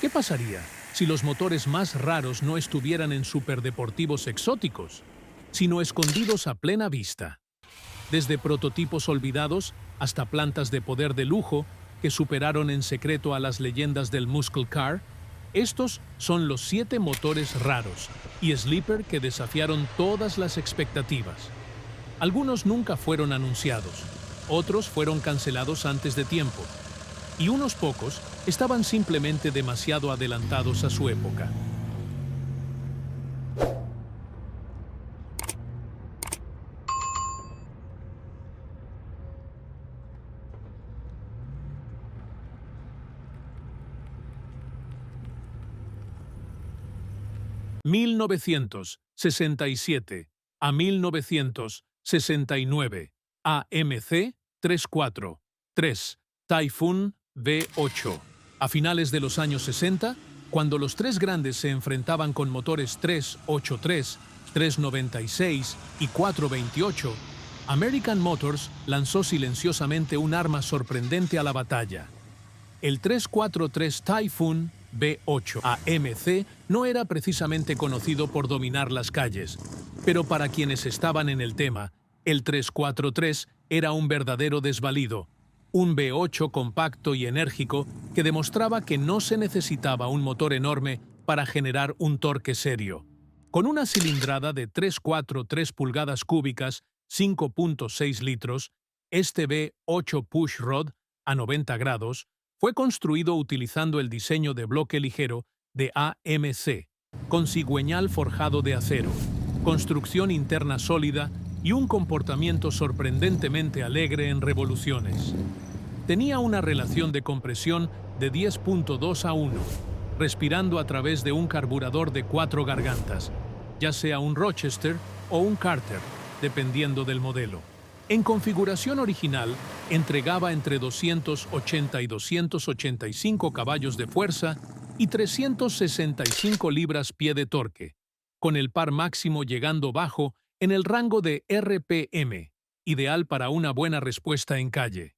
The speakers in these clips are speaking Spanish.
¿Qué pasaría si los motores más raros no estuvieran en superdeportivos exóticos, sino escondidos a plena vista? Desde prototipos olvidados hasta plantas de poder de lujo que superaron en secreto a las leyendas del Muscle Car, estos son los 7 motores raros y sleeper que desafiaron todas las expectativas. Algunos nunca fueron anunciados, otros fueron cancelados antes de tiempo, y unos pocos estaban simplemente demasiado adelantados a su época. (1967 a 1969) AMC 343 Typhoon V8. A finales de los años 60, cuando los tres grandes se enfrentaban con motores 383, 396 y 428, American Motors lanzó silenciosamente un arma sorprendente a la batalla. El 343 Typhoon V8 AMC no era precisamente conocido por dominar las calles, pero para quienes estaban en el tema, el 343 era un verdadero desvalido, un V8 compacto y enérgico que demostraba que no se necesitaba un motor enorme para generar un torque serio. Con una cilindrada de 343 pulgadas cúbicas, 5.6 litros, este V8 Pushrod a 90 grados fue construido utilizando el diseño de bloque ligero de AMC, con cigüeñal forjado de acero, construcción interna sólida y un comportamiento sorprendentemente alegre en revoluciones. Tenía una relación de compresión de 10.2 a 1, respirando a través de un carburador de 4 gargantas, ya sea un Rochester o un Carter, dependiendo del modelo. En configuración original, entregaba entre 280 y 285 caballos de fuerza y 365 libras-pie de torque, con el par máximo llegando bajo en el rango de RPM, ideal para una buena respuesta en calle.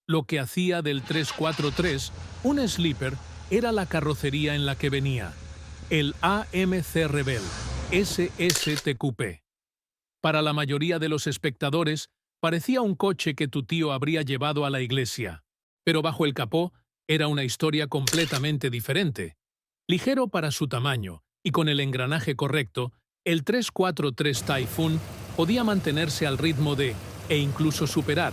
Lo que hacía del 343 un sleeper era la carrocería en la que venía, el AMC Rebel SSTQP. Para la mayoría de los espectadores, parecía un coche que tu tío habría llevado a la iglesia, pero bajo el capó era una historia completamente diferente. Ligero para su tamaño y con el engranaje correcto, el 343 Typhoon podía mantenerse al ritmo de, e incluso superar,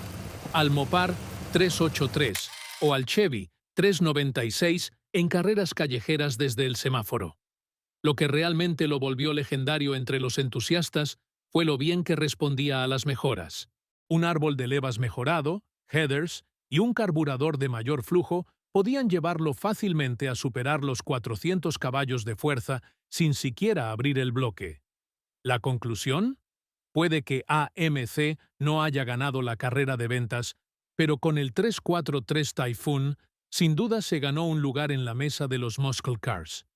al Mopar 383 o al Chevy 396 en carreras callejeras desde el semáforo. Lo que realmente lo volvió legendario entre los entusiastas fue lo bien que respondía a las mejoras. Un árbol de levas mejorado, headers y un carburador de mayor flujo podían llevarlo fácilmente a superar los 400 caballos de fuerza sin siquiera abrir el bloque. ¿La conclusión? Puede que AMC no haya ganado la carrera de ventas, pero con el 343 Typhoon, sin duda se ganó un lugar en la mesa de los muscle cars.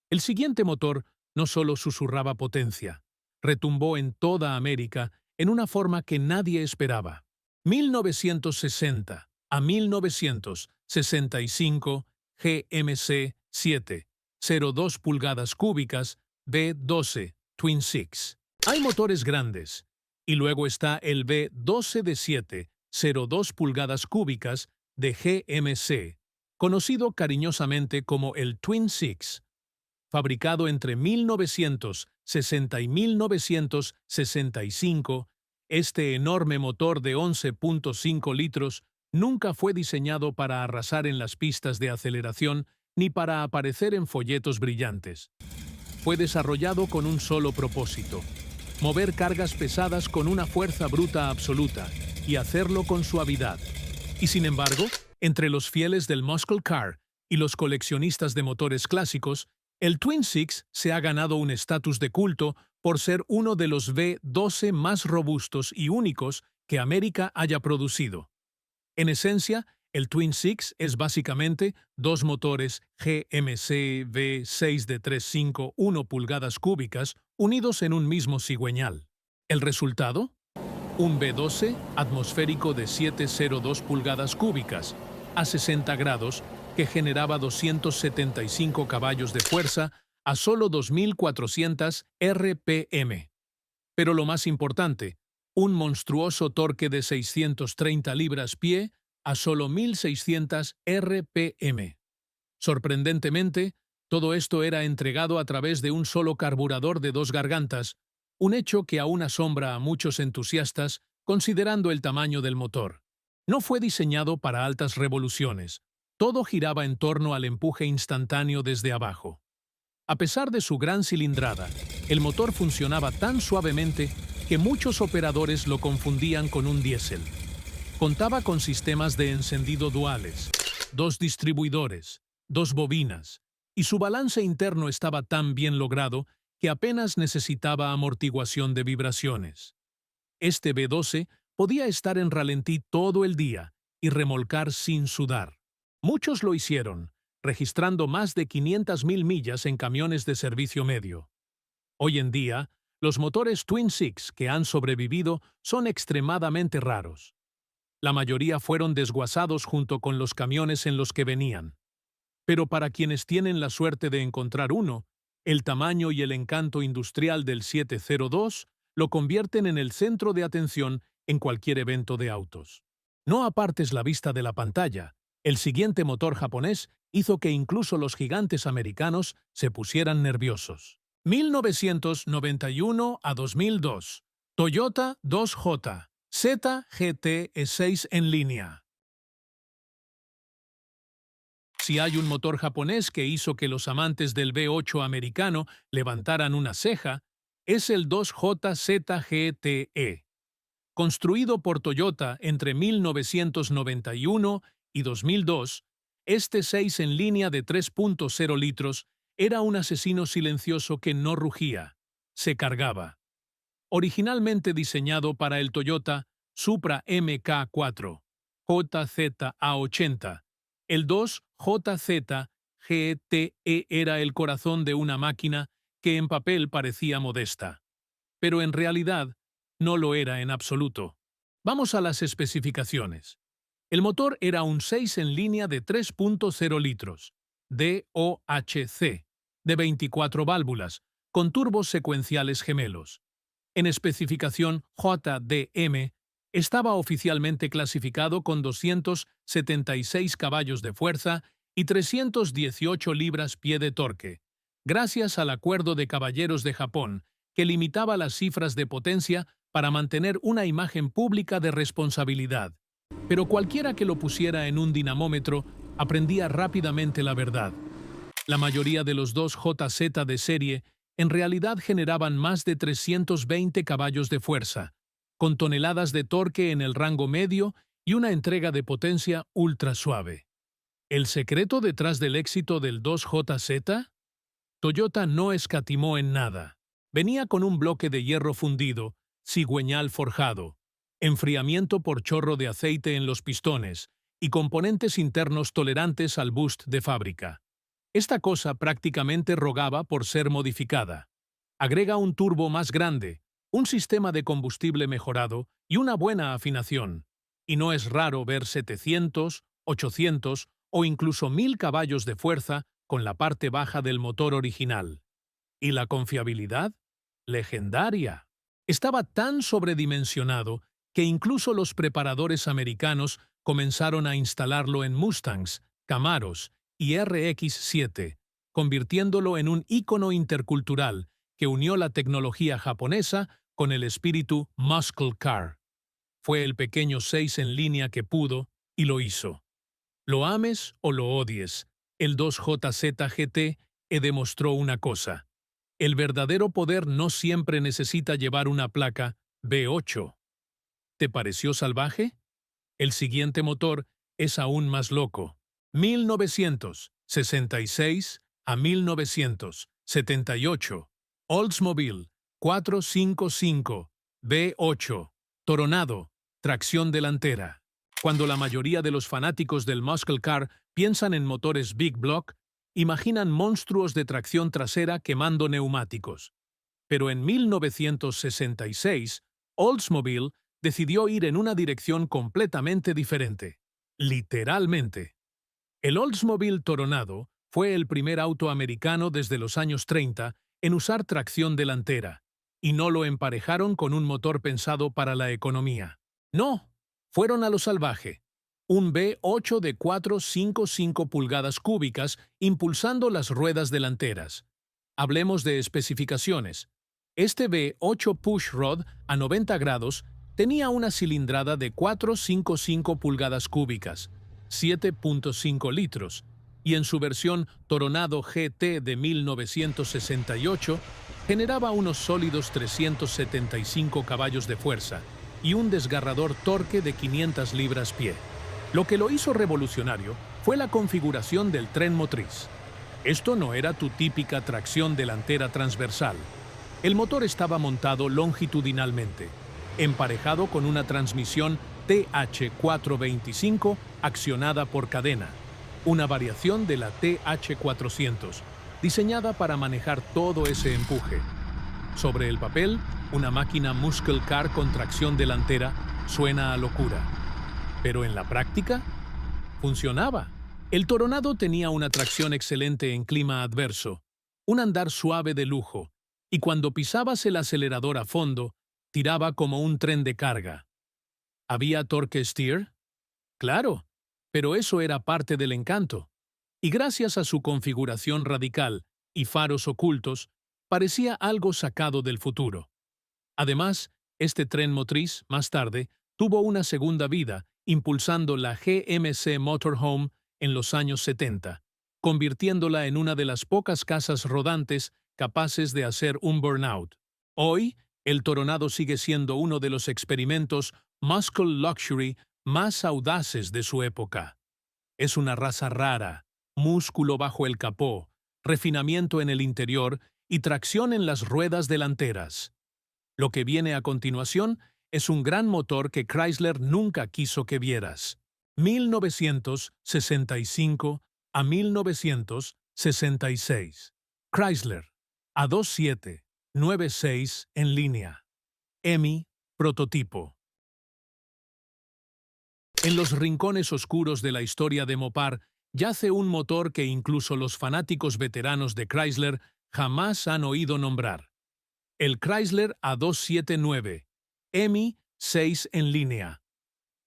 El siguiente motor no solo susurraba potencia, retumbó en toda América en una forma que nadie esperaba. 1960 a 1965 GMC 7, 0,2 pulgadas cúbicas, V12, Twin Six. Hay motores grandes, y luego está el V12 de 7, 0,2 pulgadas cúbicas de GMC, conocido cariñosamente como el Twin Six. Fabricado entre 1960 y 1965, este enorme motor de 11.5 litros nunca fue diseñado para arrasar en las pistas de aceleración ni para aparecer en folletos brillantes. Fue desarrollado con un solo propósito: mover cargas pesadas con una fuerza bruta absoluta y hacerlo con suavidad. Y sin embargo, entre los fieles del muscle car y los coleccionistas de motores clásicos, el Twin Six se ha ganado un estatus de culto por ser uno de los V12 más robustos y únicos que América haya producido. En esencia, el Twin Six es básicamente dos motores GMC V6 de 351 pulgadas cúbicas unidos en un mismo cigüeñal. ¿El resultado? Un V12 atmosférico de 702 pulgadas cúbicas, a 60 grados, que generaba 275 caballos de fuerza a solo 2.400 RPM. Pero lo más importante, un monstruoso torque de 630 libras-pie a solo 1.600 RPM. Sorprendentemente, todo esto era entregado a través de un solo carburador de 2 gargantas, un hecho que aún asombra a muchos entusiastas considerando el tamaño del motor. No fue diseñado para altas revoluciones. Todo giraba en torno al empuje instantáneo desde abajo. A pesar de su gran cilindrada, el motor funcionaba tan suavemente que muchos operadores lo confundían con un diésel. Contaba con sistemas de encendido duales, 2 distribuidores, 2 bobinas, y su balance interno estaba tan bien logrado que apenas necesitaba amortiguación de vibraciones. Este V12 podía estar en ralentí todo el día y remolcar sin sudar. Muchos lo hicieron, registrando más de 500.000 millas en camiones de servicio medio. Hoy en día, los motores Twin Six que han sobrevivido son extremadamente raros. La mayoría fueron desguazados junto con los camiones en los que venían. Pero para quienes tienen la suerte de encontrar uno, el tamaño y el encanto industrial del 702 lo convierten en el centro de atención en cualquier evento de autos. No apartes la vista de la pantalla. El siguiente motor japonés hizo que incluso los gigantes americanos se pusieran nerviosos. 1991 a 2002. Toyota 2J ZGT-E6 en línea. Si hay un motor japonés que hizo que los amantes del V8 americano levantaran una ceja, es el 2J ZGT-E. Construido por Toyota entre 1991 y 2002, este 6 en línea de 3.0 litros era un asesino silencioso que no rugía, se cargaba. Originalmente diseñado para el Toyota Supra MK4 JZA80, el 2JZ GTE era el corazón de una máquina que en papel parecía modesta, pero en realidad no lo era en absoluto. Vamos a las especificaciones. El motor era un 6 en línea de 3.0 litros, DOHC, de 24 válvulas, con turbos secuenciales gemelos. En especificación JDM, estaba oficialmente clasificado con 276 caballos de fuerza y 318 libras-pie de torque, gracias al Acuerdo de Caballeros de Japón, que limitaba las cifras de potencia para mantener una imagen pública de responsabilidad. Pero cualquiera que lo pusiera en un dinamómetro aprendía rápidamente la verdad. La mayoría de los 2JZ de serie en realidad generaban más de 320 caballos de fuerza, con toneladas de torque en el rango medio y una entrega de potencia ultra suave. ¿El secreto detrás del éxito del 2JZ? Toyota no escatimó en nada. Venía con un bloque de hierro fundido, cigüeñal forjado, enfriamiento por chorro de aceite en los pistones y componentes internos tolerantes al boost de fábrica. Esta cosa prácticamente rogaba por ser modificada. Agrega un turbo más grande, un sistema de combustible mejorado y una buena afinación. Y no es raro ver 700, 800 o incluso 1.000 caballos de fuerza con la parte baja del motor original. ¿Y la confiabilidad? Legendaria. Estaba tan sobredimensionado que incluso los preparadores americanos comenzaron a instalarlo en Mustangs, Camaros y RX-7, convirtiéndolo en un ícono intercultural que unió la tecnología japonesa con el espíritu muscle car. Fue el pequeño 6 en línea que pudo y lo hizo. Lo ames o lo odies, el 2JZ GT demostró una cosa. El verdadero poder no siempre necesita llevar una placa V8. ¿Te pareció salvaje? El siguiente motor es aún más loco. 1966 a 1978. Oldsmobile 455 V8 Toronado, tracción delantera. Cuando la mayoría de los fanáticos del muscle car piensan en motores Big Block, imaginan monstruos de tracción trasera quemando neumáticos. Pero en 1966, Oldsmobile decidió ir en una dirección completamente diferente. Literalmente. El Oldsmobile Toronado fue el primer auto americano desde los años 30 en usar tracción delantera, y no lo emparejaron con un motor pensado para la economía. No, fueron a lo salvaje. Un V8 de 4,55 pulgadas cúbicas impulsando las ruedas delanteras. Hablemos de especificaciones. Este V8 pushrod a 90 grados tenía una cilindrada de 4,55 pulgadas cúbicas, 7,5 litros, y en su versión Toronado GT de 1968 generaba unos sólidos 375 caballos de fuerza y un desgarrador torque de 500 libras-pie. Lo que lo hizo revolucionario fue la configuración del tren motriz. Esto no era tu típica tracción delantera transversal. El motor estaba montado longitudinalmente, emparejado con una transmisión TH425 accionada por cadena, una variación de la TH400, diseñada para manejar todo ese empuje. Sobre el papel, una máquina muscle car con tracción delantera suena a locura. Pero en la práctica, funcionaba. El Toronado tenía una tracción excelente en clima adverso, un andar suave de lujo, y cuando pisabas el acelerador a fondo, tiraba como un tren de carga. ¿Había torque steer? Claro, pero eso era parte del encanto. Y gracias a su configuración radical y faros ocultos, parecía algo sacado del futuro. Además, este tren motriz, más tarde, tuvo una segunda vida, impulsando la GMC Motorhome en los años 70, convirtiéndola en una de las pocas casas rodantes capaces de hacer un burnout. Hoy, el Toronado sigue siendo uno de los experimentos muscle luxury más audaces de su época. Es una raza rara, músculo bajo el capó, refinamiento en el interior y tracción en las ruedas delanteras. Lo que viene a continuación es un gran motor que Chrysler nunca quiso que vieras. 1965 a 1966. Chrysler A2796 en línea. EMI prototipo. En los rincones oscuros de la historia de Mopar yace un motor que incluso los fanáticos veteranos de Chrysler jamás han oído nombrar. El Chrysler A279, EMI 6 en línea.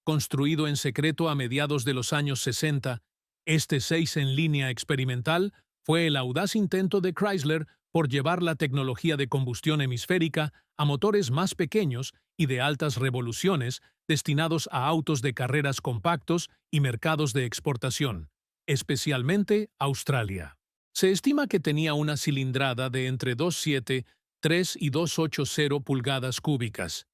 Construido en secreto a mediados de los años 60, este 6 en línea experimental fue el audaz intento de Chrysler por llevar la tecnología de combustión hemisférica a motores más pequeños y de altas revoluciones destinados a autos de carreras compactos y mercados de exportación, especialmente Australia. Se estima que tenía una cilindrada de entre 2,73 y 2,80 pulgadas cúbicas.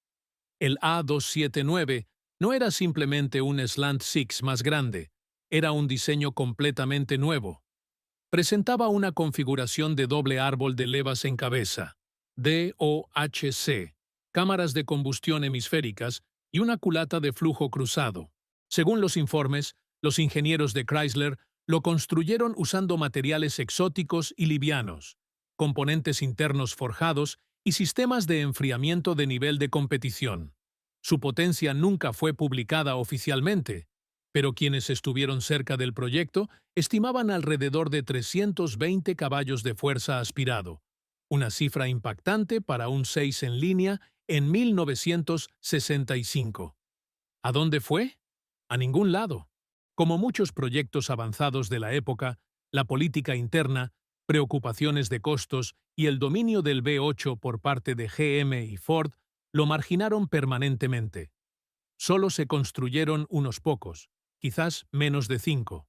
El A279 no era simplemente un Slant Six más grande, era un diseño completamente nuevo. Presentaba una configuración de doble árbol de levas en cabeza, DOHC, cámaras de combustión hemisféricas y una culata de flujo cruzado. Según los informes, los ingenieros de Chrysler lo construyeron usando materiales exóticos y livianos, componentes internos forjados y sistemas de enfriamiento de nivel de competición. Su potencia nunca fue publicada oficialmente, pero quienes estuvieron cerca del proyecto estimaban alrededor de 320 caballos de fuerza aspirado, una cifra impactante para un 6 en línea en 1965. ¿A dónde fue? A ningún lado. Como muchos proyectos avanzados de la época, la política interna, preocupaciones de costos y el dominio del V8 por parte de GM y Ford lo marginaron permanentemente. Solo se construyeron unos pocos, quizás menos de 5.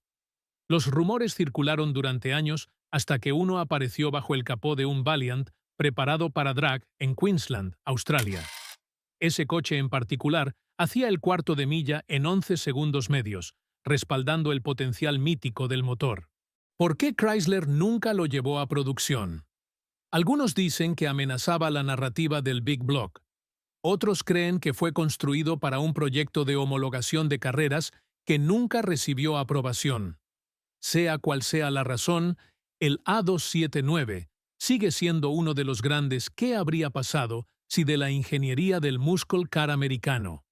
Los rumores circularon durante años hasta que uno apareció bajo el capó de un Valiant preparado para drag en Queensland, Australia. Ese coche en particular hacía el cuarto de milla en 11 segundos medios, respaldando el potencial mítico del motor. ¿Por qué Chrysler nunca lo llevó a producción? Algunos dicen que amenazaba la narrativa del Big Block. Otros creen que fue construido para un proyecto de homologación de carreras que nunca recibió aprobación. Sea cual sea la razón, el A279 sigue siendo uno de los grandes ¿qué habría pasado si de la ingeniería del muscle car americano?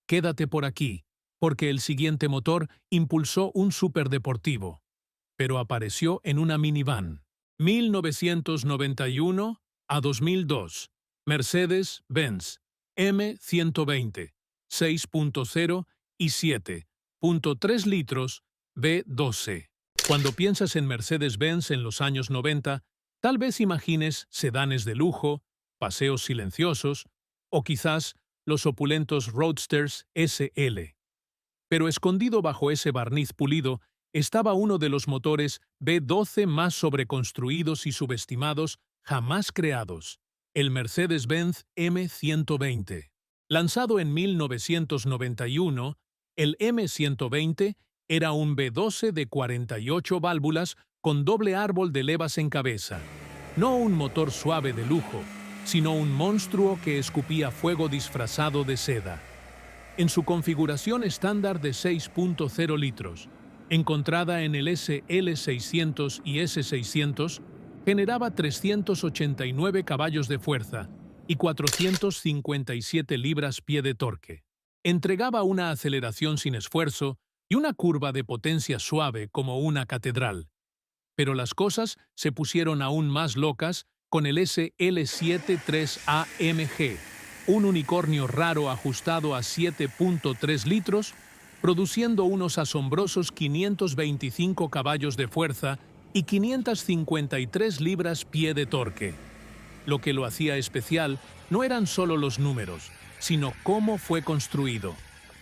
Quédate por aquí, porque el siguiente motor impulsó un superdeportivo, pero apareció en una minivan. 1991 a 2002, Mercedes-Benz M120, 6.0 y 7.3 litros V12. Cuando piensas en Mercedes-Benz en los años 90, tal vez imagines sedanes de lujo, paseos silenciosos o quizás los opulentos Roadsters SL. Pero escondido bajo ese barniz pulido estaba uno de los motores V12 más sobreconstruidos y subestimados jamás creados, el Mercedes-Benz M120. Lanzado en 1991, el M120 era un V12 de 48 válvulas con doble árbol de levas en cabeza. No un motor suave de lujo, sino un monstruo que escupía fuego disfrazado de seda. En su configuración estándar de 6.0 litros, encontrada en el SL600 y S600, generaba 389 caballos de fuerza y 457 libras-pie de torque. Entregaba una aceleración sin esfuerzo y una curva de potencia suave como una catedral. Pero las cosas se pusieron aún más locas con el SL7 AMG, un unicornio raro ajustado a 7.3 litros, produciendo unos asombrosos 525 caballos de fuerza y 553 libras-pie de torque. Lo que lo hacía especial no eran solo los números, sino cómo fue construido.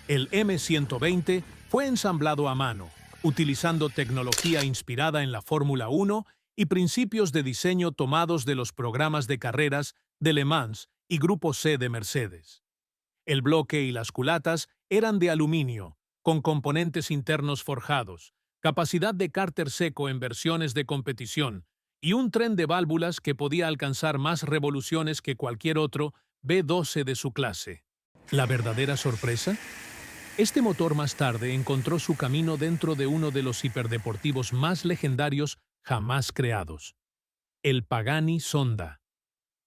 El M120 fue ensamblado a mano, utilizando tecnología inspirada en la Fórmula 1 y principios de diseño tomados de los programas de carreras de Le Mans y Grupo C de Mercedes. El bloque y las culatas eran de aluminio, con componentes internos forjados, capacidad de cárter seco en versiones de competición y un tren de válvulas que podía alcanzar más revoluciones que cualquier otro V12 de su clase. ¿La verdadera sorpresa? Este motor más tarde encontró su camino dentro de uno de los hiperdeportivos más legendarios jamás creados, el Pagani Zonda.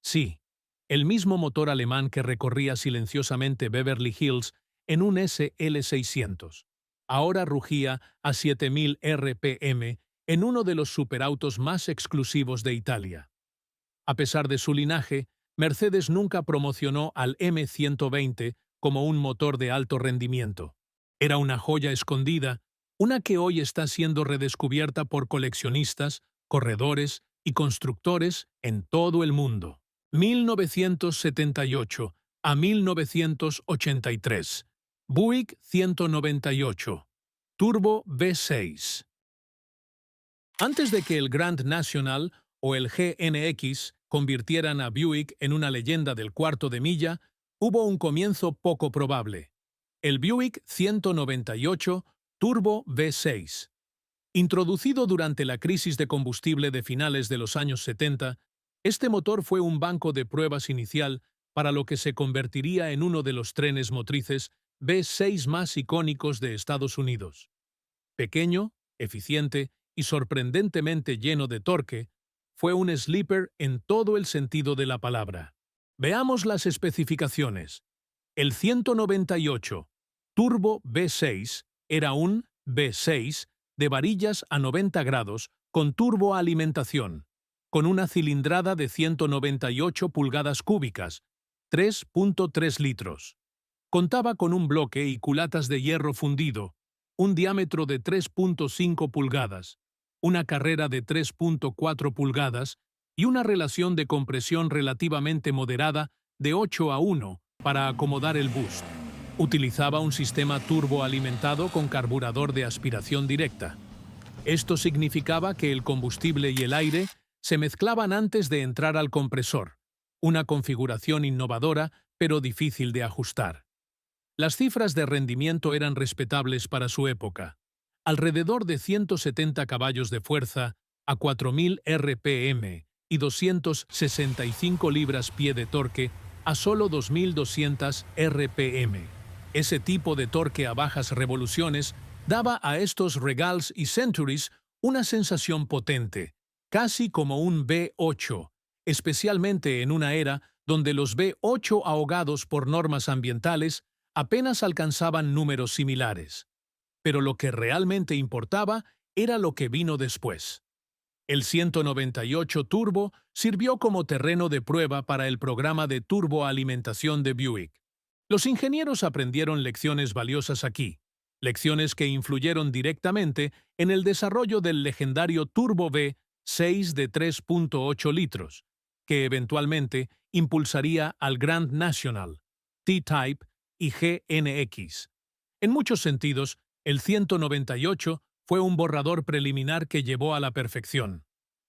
Sí, el mismo motor alemán que recorría silenciosamente Beverly Hills en un SL600. Ahora rugía a 7000 RPM en uno de los superautos más exclusivos de Italia. A pesar de su linaje, Mercedes nunca promocionó al M120 como un motor de alto rendimiento. Era una joya escondida, una que hoy está siendo redescubierta por coleccionistas, corredores y constructores en todo el mundo. 1978 a 1983. Buick 198. Turbo V6. Antes de que el Grand National o el GNX convirtieran a Buick en una leyenda del cuarto de milla, hubo un comienzo poco probable. El Buick 198 Turbo V6. Introducido durante la crisis de combustible de finales de los años 70, este motor fue un banco de pruebas inicial para lo que se convertiría en uno de los trenes motrices V6 más icónicos de Estados Unidos. Pequeño, eficiente y sorprendentemente lleno de torque, fue un sleeper en todo el sentido de la palabra. Veamos las especificaciones. El 198 Turbo V6 era un V6 de varillas a 90 grados con turboalimentación, con una cilindrada de 198 pulgadas cúbicas, 3.3 litros. Contaba con un bloque y culatas de hierro fundido, un diámetro de 3.5 pulgadas, una carrera de 3.4 pulgadas y una relación de compresión relativamente moderada de 8:1 para acomodar el boost. Utilizaba un sistema turboalimentado con carburador de aspiración directa. Esto significaba que el combustible y el aire se mezclaban antes de entrar al compresor, una configuración innovadora pero difícil de ajustar. Las cifras de rendimiento eran respetables para su época. Alrededor de 170 caballos de fuerza a 4000 RPM y 265 libras-pie de torque a solo 2200 RPM. Ese tipo de torque a bajas revoluciones daba a estos Regals y Centuries una sensación potente, casi como un V8, especialmente en una era donde los V8 ahogados por normas ambientales apenas alcanzaban números similares. Pero lo que realmente importaba era lo que vino después. El 198 Turbo sirvió como terreno de prueba para el programa de turboalimentación de Buick. Los ingenieros aprendieron lecciones valiosas aquí, lecciones que influyeron directamente en el desarrollo del legendario Turbo V6 de 3.8 litros, que eventualmente impulsaría al Grand National, T-Type y GNX. En muchos sentidos, el 198 fue un borrador preliminar que llevó a la perfección.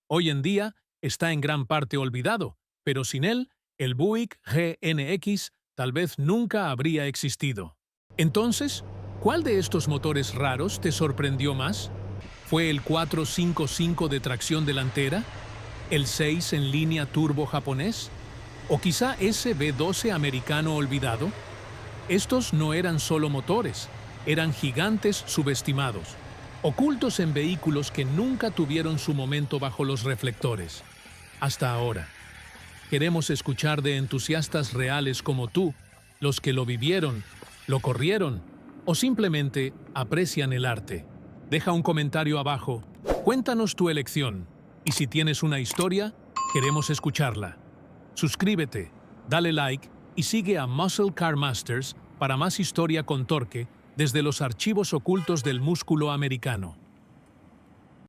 Hoy en día está en gran parte olvidado, pero sin él, el Buick GNX tal vez nunca habría existido. Entonces, ¿cuál de estos motores raros te sorprendió más? ¿Fue el 455 de tracción delantera? ¿El 6 en línea turbo japonés? ¿O quizá ese V12 americano olvidado? Estos no eran solo motores, eran gigantes subestimados, ocultos en vehículos que nunca tuvieron su momento bajo los reflectores. Hasta ahora. Queremos escuchar de entusiastas reales como tú, los que lo vivieron, lo corrieron o simplemente aprecian el arte. Deja un comentario abajo, cuéntanos tu elección y si tienes una historia, queremos escucharla. Suscríbete, dale like y sigue a Muscle Car Masters para más historia con torque desde los archivos ocultos del músculo americano.